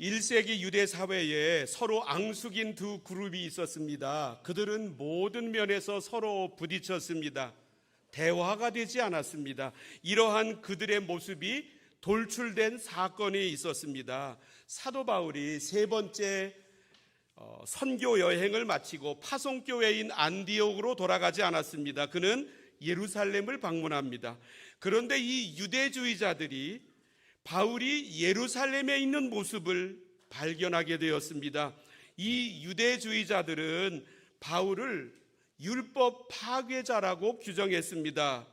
1세기 유대 사회에 서로 앙숙인 두 그룹이 있었습니다. 그들은 모든 면에서 서로 부딪혔습니다. 대화가 되지 않았습니다. 이러한 그들의 모습이 돌출된 사건이 있었습니다. 사도 바울이 세 번째 선교 여행을 마치고 파송교회인 안디옥으로 돌아가지 않았습니다. 그는 예루살렘을 방문합니다. 그런데 이 유대주의자들이 바울이 예루살렘에 있는 모습을 발견하게 되었습니다. 이 유대주의자들은 바울을 율법 파괴자라고 규정했습니다.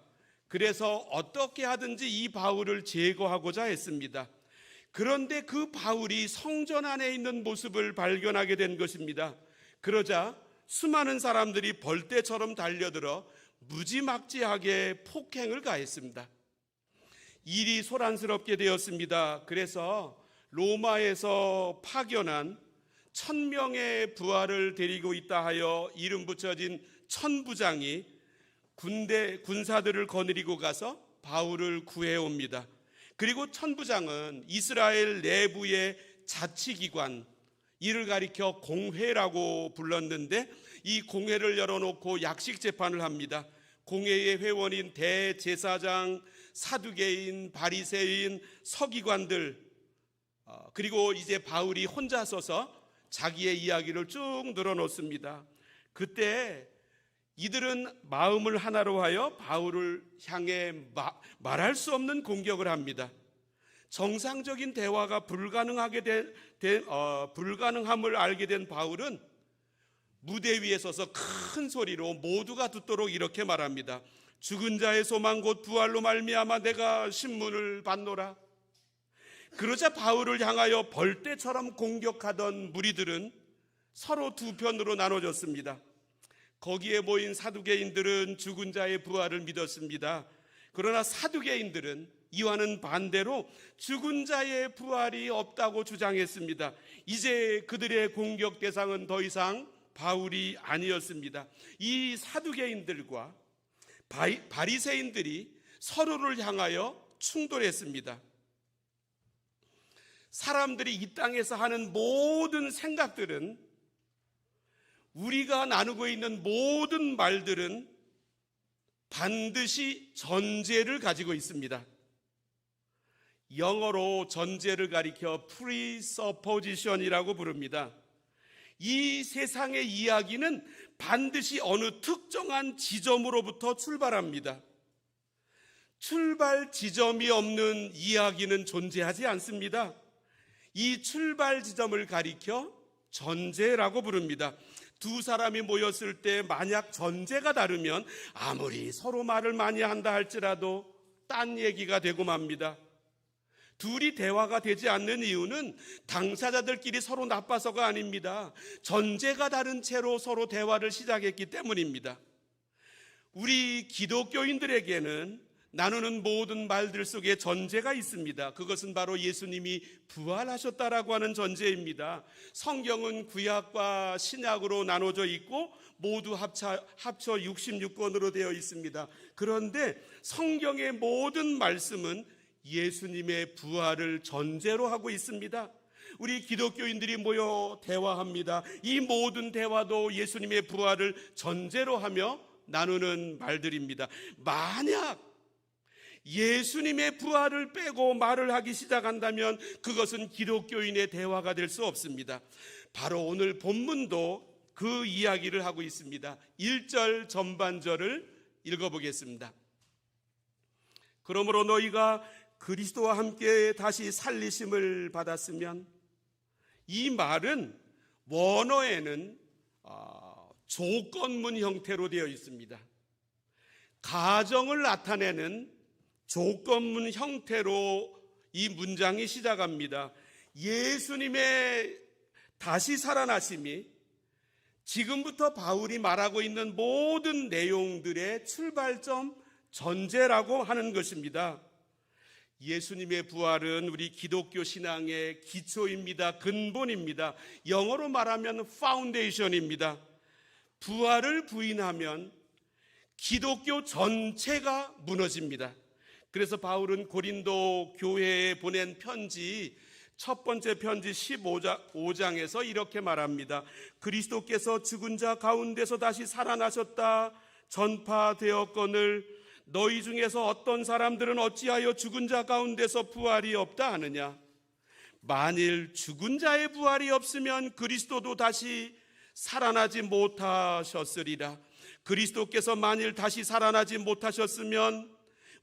그래서 어떻게 하든지 이 바울을 제거하고자 했습니다. 그런데 그 바울이 성전 안에 있는 모습을 발견하게 된 것입니다. 그러자 수많은 사람들이 벌떼처럼 달려들어 무지막지하게 폭행을 가했습니다. 일이 소란스럽게 되었습니다. 그래서 로마에서 파견한 1000명의 부하를 데리고 있다 하여 이름 붙여진 천부장이 군사들을 거느리고 가서 바울을 구해옵니다. 그리고 천부장은 이스라엘 내부의 자치기관, 이를 가리켜 공회라고 불렀는데 이 공회를 열어놓고 약식 재판을 합니다. 공회의 회원인 대제사장, 사두개인, 바리새인, 서기관들, 그리고 이제 바울이 혼자 서서 자기의 이야기를 쭉 늘어놓습니다. 그때 이들은 마음을 하나로 하여 바울을 향해 말할 수 없는 공격을 합니다. 정상적인 대화가 불가능함을 알게 된 바울은 무대 위에 서서 큰 소리로 모두가 듣도록 이렇게 말합니다. 죽은 자의 소망 곧 부활로 말미암아 내가 신문을 받노라. 그러자 바울을 향하여 벌떼처럼 공격하던 무리들은 서로 두 편으로 나눠졌습니다. 거기에 모인 사두개인들은 죽은 자의 부활을 믿었습니다. 그러나 사두개인들은 이와는 반대로 죽은 자의 부활이 없다고 주장했습니다. 이제 그들의 공격 대상은 더 이상 바울이 아니었습니다. 이 사두개인들과 바리새인들이 서로를 향하여 충돌했습니다. 사람들이 이 땅에서 하는 모든 생각들은, 우리가 나누고 있는 모든 말들은 반드시 전제를 가지고 있습니다. 영어로 전제를 가리켜 presupposition이라고 부릅니다. 이 세상의 이야기는 반드시 어느 특정한 지점으로부터 출발합니다. 출발 지점이 없는 이야기는 존재하지 않습니다. 이 출발 지점을 가리켜 전제라고 부릅니다. 두 사람이 모였을 때 만약 전제가 다르면 아무리 서로 말을 많이 한다 할지라도 딴 얘기가 되고 맙니다. 둘이 대화가 되지 않는 이유는 당사자들끼리 서로 나빠서가 아닙니다. 전제가 다른 채로 서로 대화를 시작했기 때문입니다. 우리 기독교인들에게는 나누는 모든 말들 속에 전제가 있습니다. 그것은 바로 예수님이 부활하셨다라고 하는 전제입니다. 성경은 구약과 신약으로 나눠져 있고 모두 합쳐 66권으로 되어 있습니다. 그런데 성경의 모든 말씀은 예수님의 부활을 전제로 하고 있습니다. 우리 기독교인들이 모여 대화합니다. 이 모든 대화도 예수님의 부활을 전제로 하며 나누는 말들입니다. 만약 예수님의 부활을 빼고 말을 하기 시작한다면 그것은 기독교인의 대화가 될 수 없습니다. 바로 오늘 본문도 그 이야기를 하고 있습니다. 1절 전반절을 읽어보겠습니다. 그러므로 너희가 그리스도와 함께 다시 살리심을 받았으면, 이 말은 원어에는 조건문 형태로 되어 있습니다. 가정을 나타내는 조건문 형태로 이 문장이 시작합니다. 예수님의 다시 살아나심이 지금부터 바울이 말하고 있는 모든 내용들의 출발점, 전제라고 하는 것입니다. 예수님의 부활은 우리 기독교 신앙의 기초입니다. 근본입니다. 영어로 말하면 파운데이션입니다. 부활을 부인하면 기독교 전체가 무너집니다. 그래서 바울은 고린도 교회에 보낸 편지 첫 번째 편지 15장에서 이렇게 말합니다. 그리스도께서 죽은 자 가운데서 다시 살아나셨다 전파되었거늘 너희 중에서 어떤 사람들은 어찌하여 죽은 자 가운데서 부활이 없다 하느냐. 만일 죽은 자의 부활이 없으면 그리스도도 다시 살아나지 못하셨으리라. 그리스도께서 만일 다시 살아나지 못하셨으면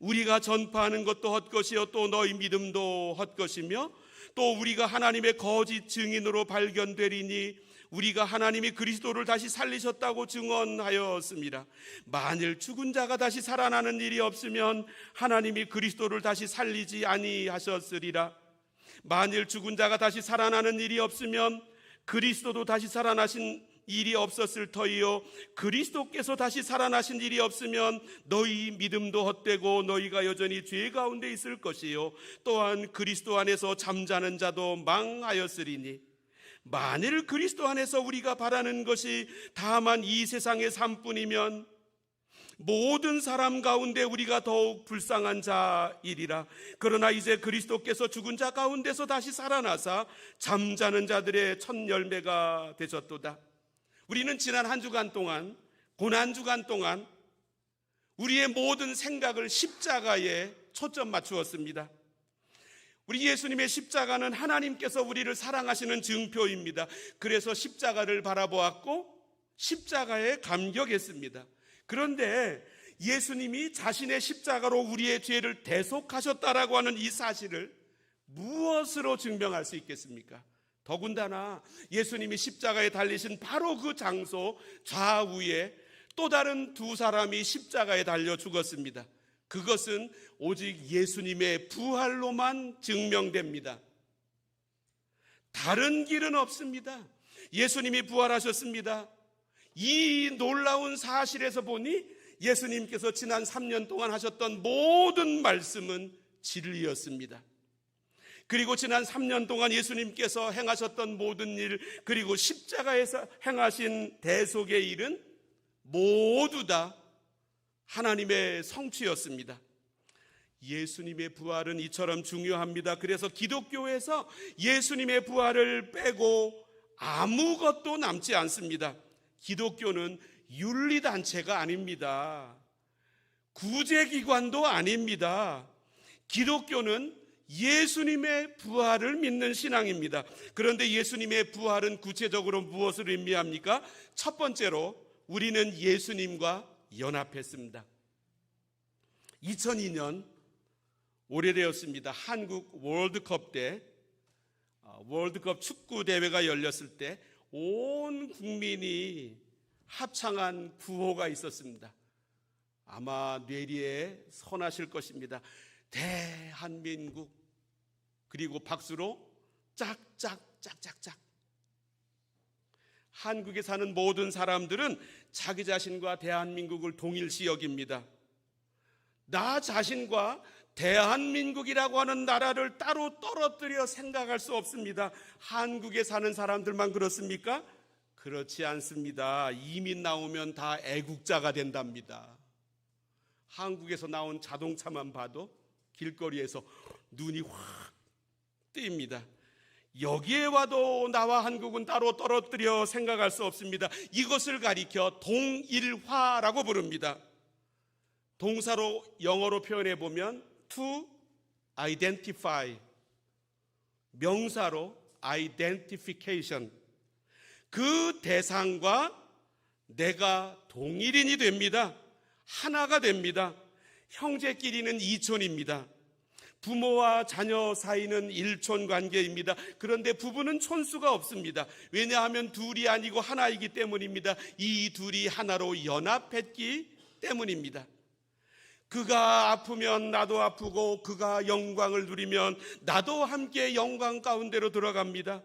우리가 전파하는 것도 헛것이요 또 너희 믿음도 헛것이며 또 우리가 하나님의 거짓 증인으로 발견되리니 우리가 하나님이 그리스도를 다시 살리셨다고 증언하였습니다. 만일 죽은 자가 다시 살아나는 일이 없으면 하나님이 그리스도를 다시 살리지 아니하셨으리라. 만일 죽은 자가 다시 살아나는 일이 없으면 그리스도도 다시 살아나신 일이 없었을 터이요 그리스도께서 다시 살아나신 일이 없으면 너희 믿음도 헛되고 너희가 여전히 죄 가운데 있을 것이요 또한 그리스도 안에서 잠자는 자도 망하였으리니 만일 그리스도 안에서 우리가 바라는 것이 다만 이 세상의 삶뿐이면 모든 사람 가운데 우리가 더욱 불쌍한 자이리라. 그러나 이제 그리스도께서 죽은 자 가운데서 다시 살아나사 잠자는 자들의 첫 열매가 되셨도다. 우리는 지난 한 주간 동안, 고난 주간 동안 우리의 모든 생각을 십자가에 초점 맞추었습니다. 우리 예수님의 십자가는 하나님께서 우리를 사랑하시는 증표입니다. 그래서 십자가를 바라보았고 십자가에 감격했습니다. 그런데 예수님이 자신의 십자가로 우리의 죄를 대속하셨다라고 하는 이 사실을 무엇으로 증명할 수 있겠습니까? 더군다나 예수님이 십자가에 달리신 바로 그 장소 좌우에 또 다른 두 사람이 십자가에 달려 죽었습니다. 그것은 오직 예수님의 부활로만 증명됩니다. 다른 길은 없습니다. 예수님이 부활하셨습니다. 이 놀라운 사실에서 보니 예수님께서 지난 3년 동안 하셨던 모든 말씀은 진리였습니다. 그리고 지난 3년 동안 예수님께서 행하셨던 모든 일, 그리고 십자가에서 행하신 대속의 일은 모두 다 하나님의 성취였습니다. 예수님의 부활은 이처럼 중요합니다. 그래서 기독교에서 예수님의 부활을 빼고 아무것도 남지 않습니다. 기독교는 윤리단체가 아닙니다. 구제기관도 아닙니다. 기독교는 예수님의 부활을 믿는 신앙입니다. 그런데 예수님의 부활은 구체적으로 무엇을 의미합니까? 첫 번째로 우리는 예수님과 연합했습니다. 2002년 오래되었습니다. 한국 월드컵 때 월드컵 축구 대회가 열렸을 때 온 국민이 합창한 구호가 있었습니다. 아마 뇌리에 선하실 것입니다. 대한민국. 그리고 박수로 짝짝짝짝짝. 한국에 사는 모든 사람들은 자기 자신과 대한민국을 동일시 여깁니다. 나 자신과 대한민국이라고 하는 나라를 따로 떨어뜨려 생각할 수 없습니다. 한국에 사는 사람들만 그렇습니까? 그렇지 않습니다. 이민 나오면 다 애국자가 된답니다. 한국에서 나온 자동차만 봐도 길거리에서 눈이 확 뜨입니다. 여기에 와도 나와 한국은 따로 떨어뜨려 생각할 수 없습니다. 이것을 가리켜 동일화라고 부릅니다. 동사로 영어로 표현해 보면 to identify, 명사로 identification. 그 대상과 내가 동일인이 됩니다. 하나가 됩니다. 형제끼리는 이촌입니다. 부모와 자녀 사이는 일촌 관계입니다. 그런데 부부는 촌수가 없습니다. 왜냐하면 둘이 아니고 하나이기 때문입니다. 이 둘이 하나로 연합했기 때문입니다. 그가 아프면 나도 아프고 그가 영광을 누리면 나도 함께 영광 가운데로 들어갑니다.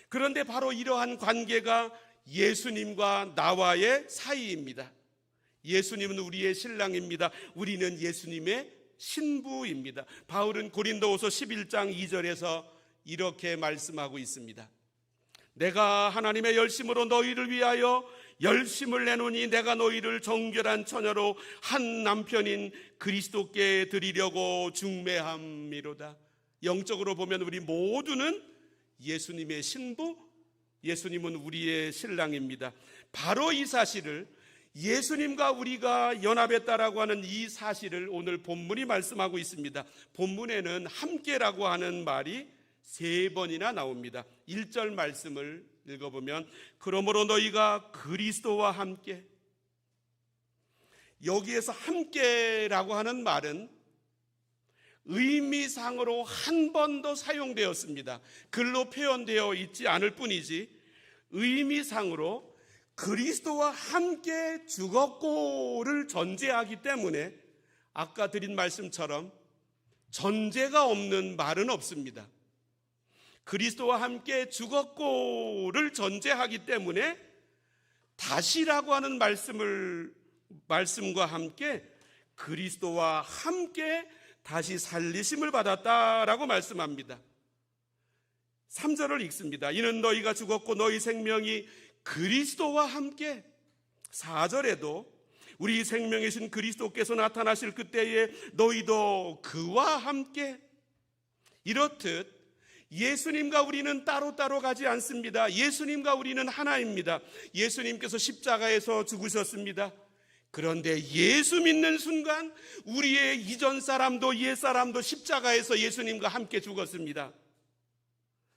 그런데 바로 이러한 관계가 예수님과 나와의 사이입니다. 예수님은 우리의 신랑입니다. 우리는 예수님의 신부입니다. 바울은 고린도후서 11장 2절에서 이렇게 말씀하고 있습니다. 내가 하나님의 열심으로 너희를 위하여 열심을 내노니 내가 너희를 정결한 처녀로 한 남편인 그리스도께 드리려고 중매함이로다. 영적으로 보면 우리 모두는 예수님의 신부, 예수님은 우리의 신랑입니다. 바로 이 사실을, 예수님과 우리가 연합했다라고 하는 이 사실을 오늘 본문이 말씀하고 있습니다. 본문에는 함께라고 하는 말이 3번이나 나옵니다. 1절 말씀을 읽어보면 그러므로 너희가 그리스도와 함께, 여기에서 함께라고 하는 말은 의미상으로 한 번 더 사용되었습니다. 글로 표현되어 있지 않을 뿐이지 의미상으로 그리스도와 함께 죽었고를 전제하기 때문에 아까 드린 말씀처럼 전제가 없는 말은 없습니다. 그리스도와 함께 죽었고를 전제하기 때문에 다시라고 하는 말씀과 함께 그리스도와 함께 다시 살리심을 받았다라고 말씀합니다. 3절을 읽습니다. 이는 너희가 죽었고 너희 생명이 그리스도와 함께, 4절에도 우리 생명이신 그리스도께서 나타나실 그때에 너희도 그와 함께, 이렇듯 예수님과 우리는 따로따로 가지 않습니다. 예수님과 우리는 하나입니다. 예수님께서 십자가에서 죽으셨습니다. 그런데 예수 믿는 순간 우리의 이전 사람도 옛 사람도 십자가에서 예수님과 함께 죽었습니다.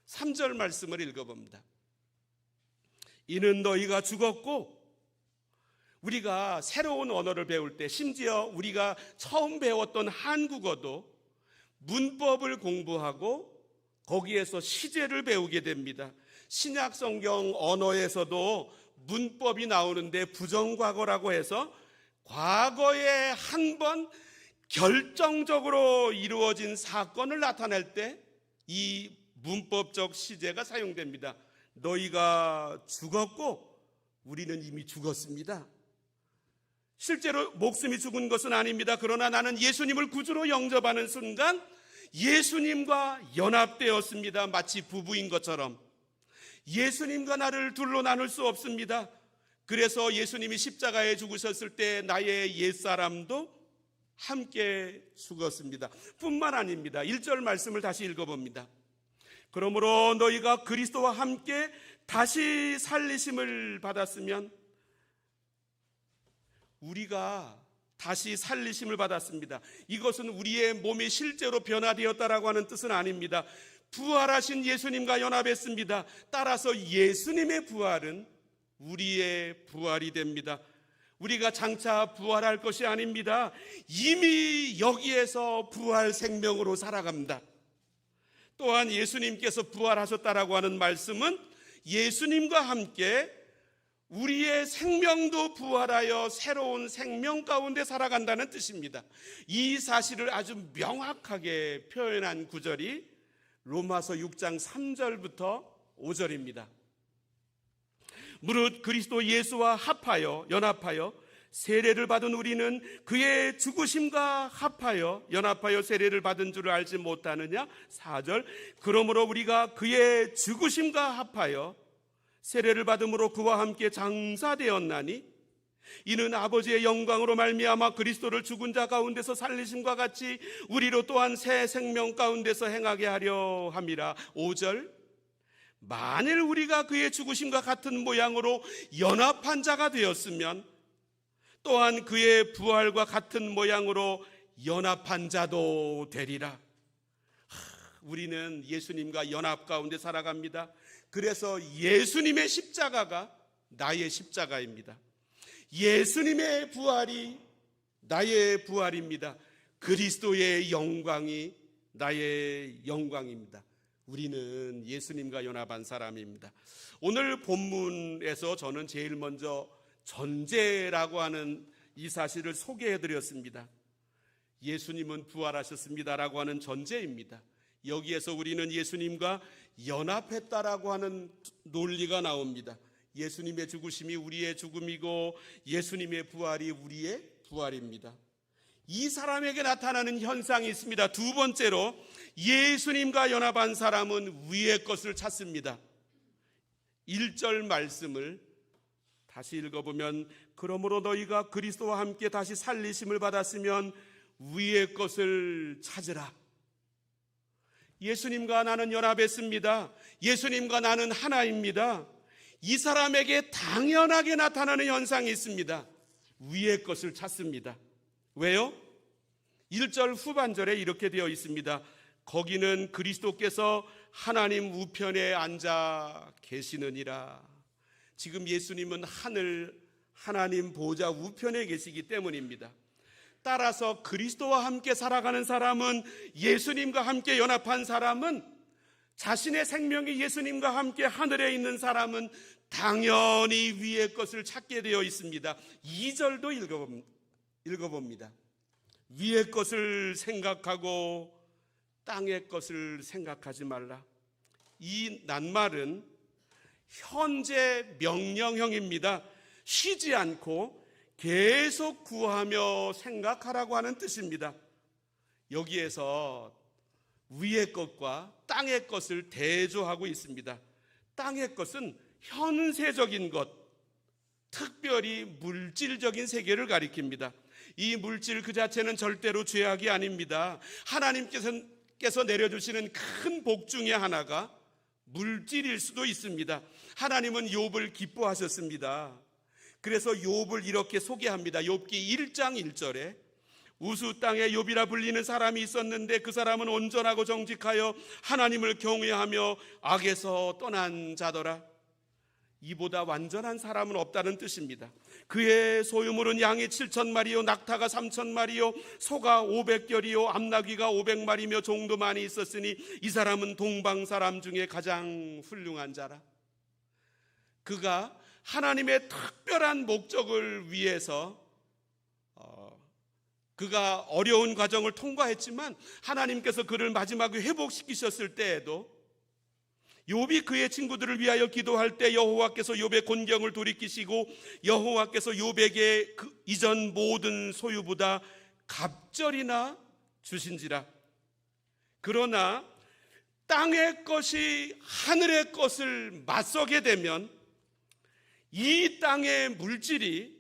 3절 말씀을 읽어봅니다. 이는 너희가 죽었고, 우리가 새로운 언어를 배울 때, 심지어 우리가 처음 배웠던 한국어도 문법을 공부하고 거기에서 시제를 배우게 됩니다. 신약 성경 언어에서도 문법이 나오는데 부정과거라고 해서 과거에 한 번 결정적으로 이루어진 사건을 나타낼 때 이 문법적 시제가 사용됩니다. 너희가 죽었고 우리는 이미 죽었습니다. 실제로 목숨이 죽은 것은 아닙니다. 그러나 나는 예수님을 구주로 영접하는 순간 예수님과 연합되었습니다. 마치 부부인 것처럼. 예수님과 나를 둘로 나눌 수 없습니다. 그래서 예수님이 십자가에 죽으셨을 때 나의 옛사람도 함께 죽었습니다. 뿐만 아닙니다. 1절 말씀을 다시 읽어봅니다. 그러므로 너희가 그리스도와 함께 다시 살리심을 받았으면, 우리가 다시 살리심을 받았습니다. 이것은 우리의 몸이 실제로 변화되었다라고 하는 뜻은 아닙니다. 부활하신 예수님과 연합했습니다. 따라서 예수님의 부활은 우리의 부활이 됩니다. 우리가 장차 부활할 것이 아닙니다. 이미 여기에서 부활 생명으로 살아갑니다. 또한 예수님께서 부활하셨다라고 하는 말씀은 예수님과 함께 우리의 생명도 부활하여 새로운 생명 가운데 살아간다는 뜻입니다. 이 사실을 아주 명확하게 표현한 구절이 로마서 6장 3절부터 5절입니다. 무릇 그리스도 예수와 연합하여 세례를 받은 우리는 그의 죽으심과 합하여 연합하여 세례를 받은 줄을 알지 못하느냐? 4절 그러므로 우리가 그의 죽으심과 합하여 세례를 받음으로 그와 함께 장사되었나니 이는 아버지의 영광으로 말미암아 그리스도를 죽은 자 가운데서 살리심과 같이 우리로 또한 새 생명 가운데서 행하게 하려 함이라. 5절 만일 우리가 그의 죽으심과 같은 모양으로 연합한 자가 되었으면 또한 그의 부활과 같은 모양으로 연합한 자도 되리라. 우리는 예수님과 연합 가운데 살아갑니다. 그래서 예수님의 십자가가 나의 십자가입니다. 예수님의 부활이 나의 부활입니다. 그리스도의 영광이 나의 영광입니다. 우리는 예수님과 연합한 사람입니다. 오늘 본문에서 저는 제일 먼저 전제라고 하는 이 사실을 소개해드렸습니다. 예수님은 부활하셨습니다라고 하는 전제입니다. 여기에서 우리는 예수님과 연합했다라고 하는 논리가 나옵니다. 예수님의 죽으심이 우리의 죽음이고 예수님의 부활이 우리의 부활입니다. 이 사람에게 나타나는 현상이 있습니다. 두 번째로 예수님과 연합한 사람은 위의 것을 찾습니다. 1절 말씀을 다시 읽어보면 그러므로 너희가 그리스도와 함께 다시 살리심을 받았으면 위의 것을 찾으라. 예수님과 나는 연합했습니다. 예수님과 나는 하나입니다. 이 사람에게 당연하게 나타나는 현상이 있습니다. 위의 것을 찾습니다. 왜요? 1절 후반절에 이렇게 되어 있습니다. 거기는 그리스도께서 하나님 우편에 앉아 계시느니라. 지금 예수님은 하나님 보좌 우편에 계시기 때문입니다. 따라서 그리스도와 함께 살아가는 사람은, 예수님과 함께 연합한 사람은, 자신의 생명이 예수님과 함께 하늘에 있는 사람은 당연히 위의 것을 찾게 되어 있습니다. 2절도 읽어봅니다. 위의 것을 생각하고 땅의 것을 생각하지 말라. 이 낱말은 현재 명령형입니다. 쉬지 않고 계속 구하며 생각하라고 하는 뜻입니다. 여기에서 위의 것과 땅의 것을 대조하고 있습니다. 땅의 것은 현세적인 것, 특별히 물질적인 세계를 가리킵니다. 이 물질 그 자체는 절대로 죄악이 아닙니다. 하나님께서 내려주시는 큰 복 중에 하나가 물질일 수도 있습니다. 하나님은 욥을 기뻐하셨습니다. 그래서 욥을 이렇게 소개합니다. 욥기 1장 1절에 우수 땅에 욥이라 불리는 사람이 있었는데 그 사람은 온전하고 정직하여 하나님을 경외하며 악에서 떠난 자더라. 이보다 완전한 사람은 없다는 뜻입니다. 그의 소유물은 양이 7,000마리요 낙타가 3,000마리요 소가 500결이요 암나귀가 500마리며 종도 많이 있었으니 이 사람은 동방 사람 중에 가장 훌륭한 자라. 그가 하나님의 특별한 목적을 위해서 그가 어려운 과정을 통과했지만 하나님께서 그를 마지막에 회복시키셨을 때에도 욥이 그의 친구들을 위하여 기도할 때 여호와께서 욥의 곤경을 돌이키시고 여호와께서 욥에게 그 이전 모든 소유보다 갑절이나 주신지라. 그러나 땅의 것이 하늘의 것을 맞서게 되면 이 땅의 물질이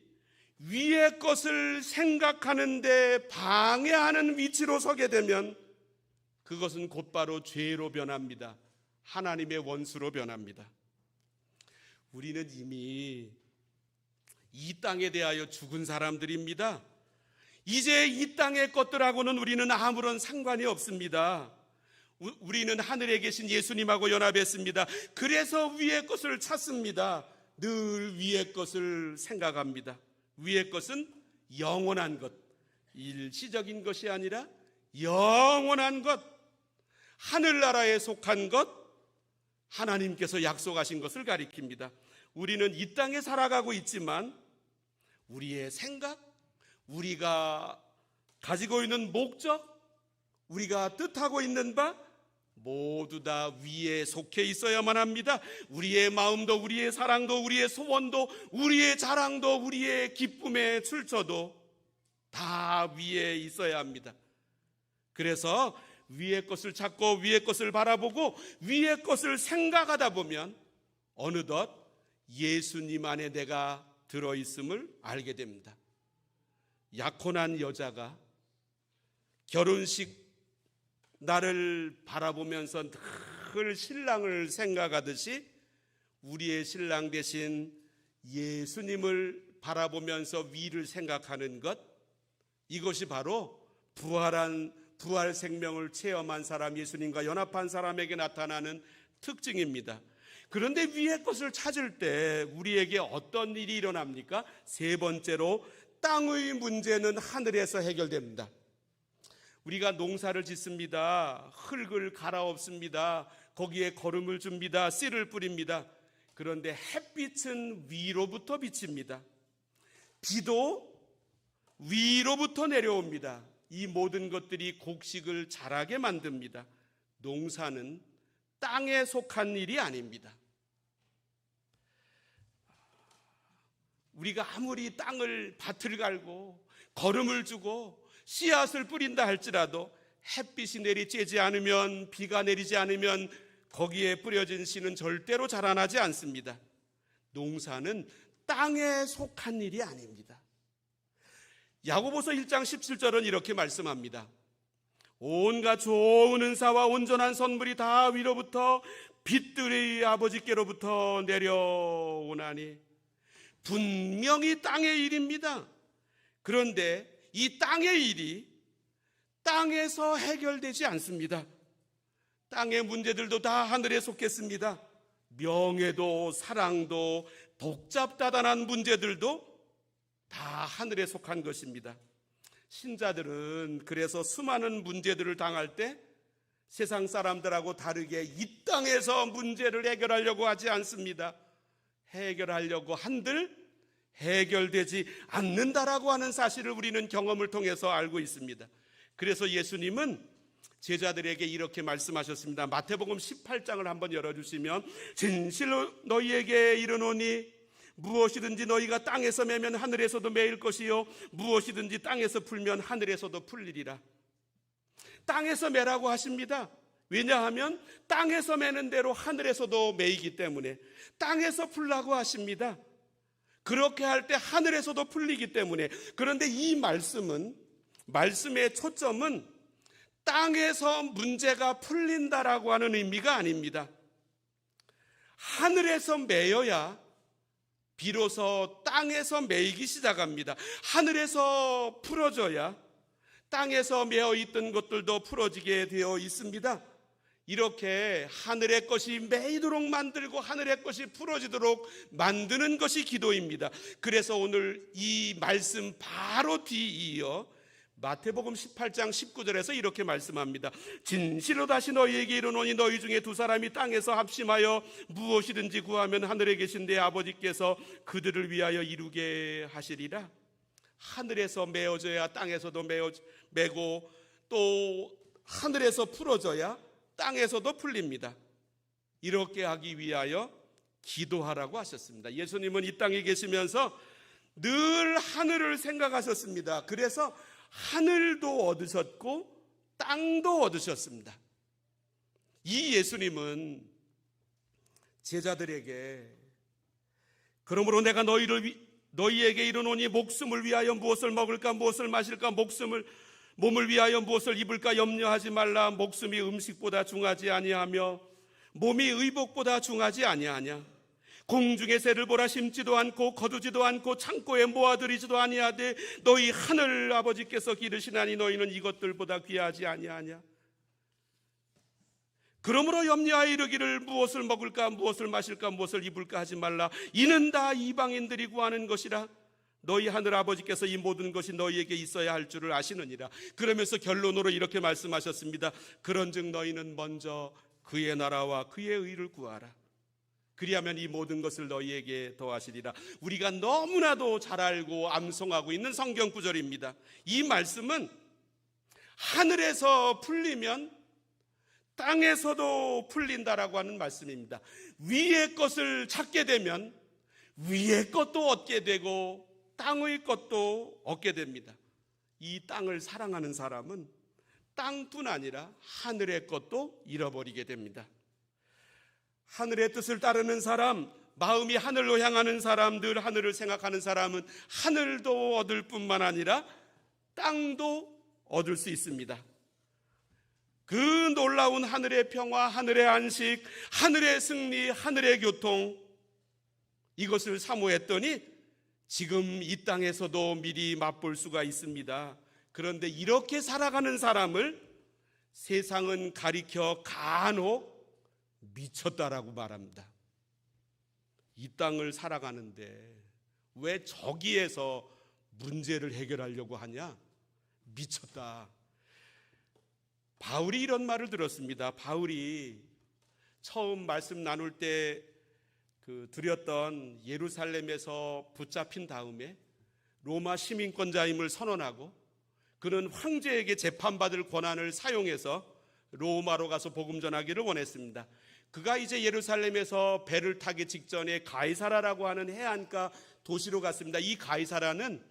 위의 것을 생각하는데 방해하는 위치로 서게 되면 그것은 곧바로 죄로 변합니다. 하나님의 원수로 변합니다. 우리는 이미 이 땅에 대하여 죽은 사람들입니다. 이제 이 땅의 것들하고는 우리는 아무런 상관이 없습니다. 우리는 하늘에 계신 예수님하고 연합했습니다. 그래서 위의 것을 찾습니다. 늘 위의 것을 생각합니다. 위의 것은 영원한 것, 일시적인 것이 아니라 영원한 것, 하늘나라에 속한 것, 하나님께서 약속하신 것을 가리킵니다. 우리는 이 땅에 살아가고 있지만 우리의 생각, 우리가 가지고 있는 목적, 우리가 뜻하고 있는 바 모두 다 위에 속해 있어야만 합니다. 우리의 마음도, 우리의 사랑도, 우리의 소원도, 우리의 자랑도, 우리의 기쁨의 출처도 다 위에 있어야 합니다. 그래서 위의 것을 찾고 위의 것을 바라보고 위의 것을 생각하다 보면 어느덧 예수님 안에 내가 들어있음을 알게 됩니다. 약혼한 여자가 결혼식 나를 바라보면서 늘 신랑을 생각하듯이 우리의 신랑 대신 예수님을 바라보면서 위를 생각하는 것, 이것이 바로 부활 생명을 체험한 사람, 예수님과 연합한 사람에게 나타나는 특징입니다. 그런데 위의 것을 찾을 때 우리에게 어떤 일이 일어납니까? 세 번째로 땅의 문제는 하늘에서 해결됩니다. 우리가 농사를 짓습니다. 흙을 갈아엎습니다. 거기에 거름을 줍니다. 씨를 뿌립니다. 그런데 햇빛은 위로부터 비칩니다. 비도 위로부터 내려옵니다. 이 모든 것들이 곡식을 자라게 만듭니다. 농사는 땅에 속한 일이 아닙니다. 우리가 아무리 밭을 갈고 거름을 주고 씨앗을 뿌린다 할지라도 햇빛이 내리쬐지 않으면, 비가 내리지 않으면 거기에 뿌려진 씨는 절대로 자라나지 않습니다. 농사는 땅에 속한 일이 아닙니다. 야고보서 1장 17절은 이렇게 말씀합니다. 온갖 좋은 은사와 온전한 선물이 다 위로부터 빛들의 아버지께로부터 내려오나니 분명히 땅의 일입니다. 그런데 이 땅의 일이 땅에서 해결되지 않습니다. 땅의 문제들도 다 하늘에 속했습니다. 명예도 사랑도 복잡다단한 문제들도 다 하늘에 속한 것입니다. 신자들은 그래서 수많은 문제들을 당할 때 세상 사람들하고 다르게 이 땅에서 문제를 해결하려고 하지 않습니다. 해결하려고 한들 해결되지 않는다라고 하는 사실을 우리는 경험을 통해서 알고 있습니다. 그래서 예수님은 제자들에게 이렇게 말씀하셨습니다. 마태복음 18장을 한번 열어주시면, 진실로 너희에게 이르노니 무엇이든지 너희가 땅에서 매면 하늘에서도 매일 것이요 무엇이든지 땅에서 풀면 하늘에서도 풀리리라. 땅에서 매라고 하십니다. 왜냐하면 땅에서 매는 대로 하늘에서도 매이기 때문에 땅에서 풀라고 하십니다. 그렇게 할 때 하늘에서도 풀리기 때문에. 그런데 이 말씀의 초점은 땅에서 문제가 풀린다라고 하는 의미가 아닙니다. 하늘에서 매여야 비로소 땅에서 매이기 시작합니다. 하늘에서 풀어져야 땅에서 매어있던 것들도 풀어지게 되어 있습니다. 이렇게 하늘의 것이 매이도록 만들고 하늘의 것이 풀어지도록 만드는 것이 기도입니다. 그래서 오늘 이 말씀 바로 뒤이어 마태복음 18장 19절에서 이렇게 말씀합니다. 진실로 다시 너희에게 이르노니 너희 중에 두 사람이 땅에서 합심하여 무엇이든지 구하면 하늘에 계신 내 아버지께서 그들을 위하여 이루게 하시리라. 하늘에서 메어져야 땅에서도 메고, 또 하늘에서 풀어져야 땅에서도 풀립니다. 이렇게 하기 위하여 기도하라고 하셨습니다. 예수님은 이 땅에 계시면서 늘 하늘을 생각하셨습니다. 그래서 하늘도 얻으셨고 땅도 얻으셨습니다. 이 예수님은 제자들에게 그러므로 내가 너희에게 이르노니 목숨을 위하여 무엇을 먹을까 무엇을 마실까 몸을 위하여 무엇을 입을까 염려하지 말라. 목숨이 음식보다 중하지 아니하며 몸이 의복보다 중하지 아니하냐. 공중의 새를 보라. 심지도 않고 거두지도 않고 창고에 모아들이지도 아니하되 너희 하늘 아버지께서 기르시나니 너희는 이것들보다 귀하지 아니하냐. 그러므로 염려하여 이르기를 무엇을 먹을까 무엇을 마실까 무엇을 입을까 하지 말라. 이는 다 이방인들이 구하는 것이라. 너희 하늘 아버지께서 이 모든 것이 너희에게 있어야 할 줄을 아시느니라. 그러면서 결론으로 이렇게 말씀하셨습니다. 그런즉 너희는 먼저 그의 나라와 그의 의를 구하라. 그리하면 이 모든 것을 너희에게 더하시리라. 우리가 너무나도 잘 알고 암송하고 있는 성경 구절입니다. 이 말씀은 하늘에서 풀리면 땅에서도 풀린다라고 하는 말씀입니다. 위의 것을 찾게 되면 위의 것도 얻게 되고 땅의 것도 얻게 됩니다. 이 땅을 사랑하는 사람은 땅뿐 아니라 하늘의 것도 잃어버리게 됩니다. 하늘의 뜻을 따르는 사람, 마음이 하늘로 향하는 사람들, 하늘을 생각하는 사람은 하늘도 얻을 뿐만 아니라 땅도 얻을 수 있습니다. 그 놀라운 하늘의 평화, 하늘의 안식, 하늘의 승리, 하늘의 교통, 이것을 사모했더니 지금 이 땅에서도 미리 맛볼 수가 있습니다. 그런데 이렇게 살아가는 사람을 세상은 가리켜 간혹 미쳤다라고 말합니다. 이 땅을 살아가는데 왜 저기에서 문제를 해결하려고 하냐? 미쳤다. 바울이 이런 말을 들었습니다. 바울이 처음 말씀 나눌 때 드렸던 예루살렘에서 붙잡힌 다음에 로마 시민권자임을 선언하고 그는 황제에게 재판받을 권한을 사용해서 로마로 가서 복음 전하기를 원했습니다. 그가 이제 예루살렘에서 배를 타기 직전에 가이사라라고 하는 해안가 도시로 갔습니다. 이 가이사라는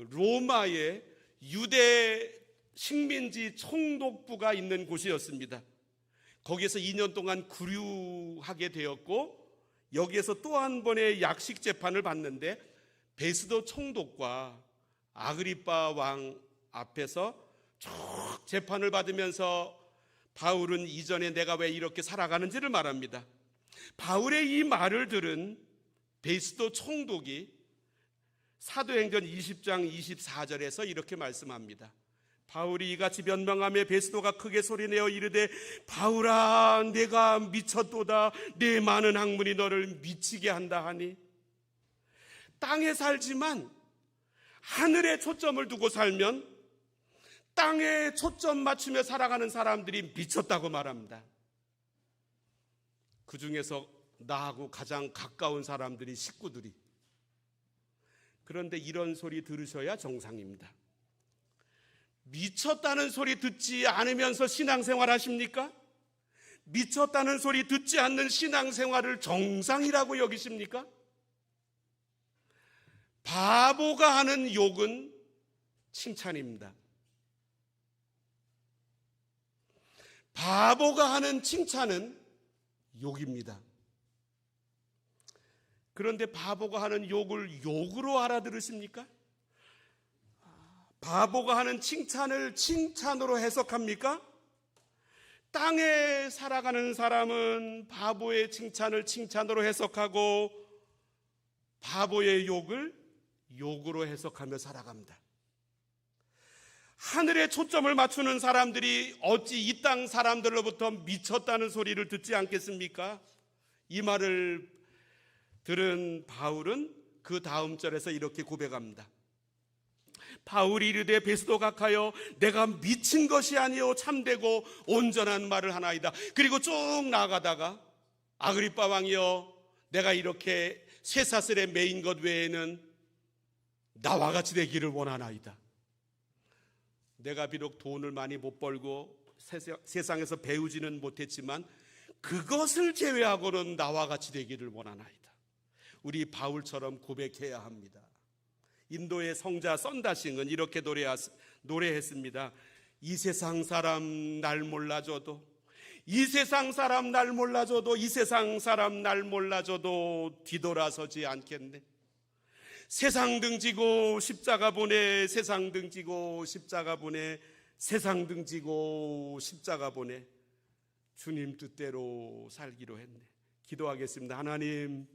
로마의 유대 식민지 총독부가 있는 곳이었습니다. 거기에서 2년 동안 구류하게 되었고 여기에서 또 한 번의 약식 재판을 받는데 베스도 총독과 아그리빠 왕 앞에서 쭉 재판을 받으면서 바울은 이전에 내가 왜 이렇게 살아가는지를 말합니다. 바울의 이 말을 들은 베스도 총독이 사도행전 20장 24절에서 이렇게 말씀합니다. 바울이 이같이 변명하며 베스도가 크게 소리내어 이르되 바울아 내가 미쳤도다. 내 많은 학문이 너를 미치게 한다 하니. 땅에 살지만 하늘에 초점을 두고 살면 땅에 초점 맞추며 살아가는 사람들이 미쳤다고 말합니다. 그 중에서 나하고 가장 가까운 사람들이 식구들이. 그런데 이런 소리 들으셔야 정상입니다. 미쳤다는 소리 듣지 않으면서 신앙생활 하십니까? 미쳤다는 소리 듣지 않는 신앙생활을 정상이라고 여기십니까? 바보가 하는 욕은 칭찬입니다. 바보가 하는 칭찬은 욕입니다. 그런데 바보가 하는 욕을 욕으로 알아들으십니까? 바보가 하는 칭찬을 칭찬으로 해석합니까? 땅에 살아가는 사람은 바보의 칭찬을 칭찬으로 해석하고 바보의 욕을 욕으로 해석하며 살아갑니다. 하늘에 초점을 맞추는 사람들이 어찌 이 땅 사람들로부터 미쳤다는 소리를 듣지 않겠습니까? 이 말을 들은 바울은 그 다음 절에서 이렇게 고백합니다. 바울이 이르되 베스도 각하여 내가 미친 것이 아니요 참되고 온전한 말을 하나이다. 그리고 쭉 나아가다가 아그리빠 왕이여 내가 이렇게 쇠사슬에 매인 것 외에는 나와 같이 되기를 원하나이다. 내가 비록 돈을 많이 못 벌고 세상에서 배우지는 못했지만 그것을 제외하고는 나와 같이 되기를 원하나이다. 우리 바울처럼 고백해야 합니다. 인도의 성자 썬다싱은 이렇게 노래했습니다. 이 세상 사람 날 몰라줘도 이 세상 사람 날 몰라줘도 이 세상 사람 날 몰라줘도 뒤돌아서지 않겠네. 세상 등지고 십자가 보내 세상 등지고 십자가 보내 세상 등지고 십자가 보내 주님 뜻대로 살기로 했네. 기도하겠습니다. 하나님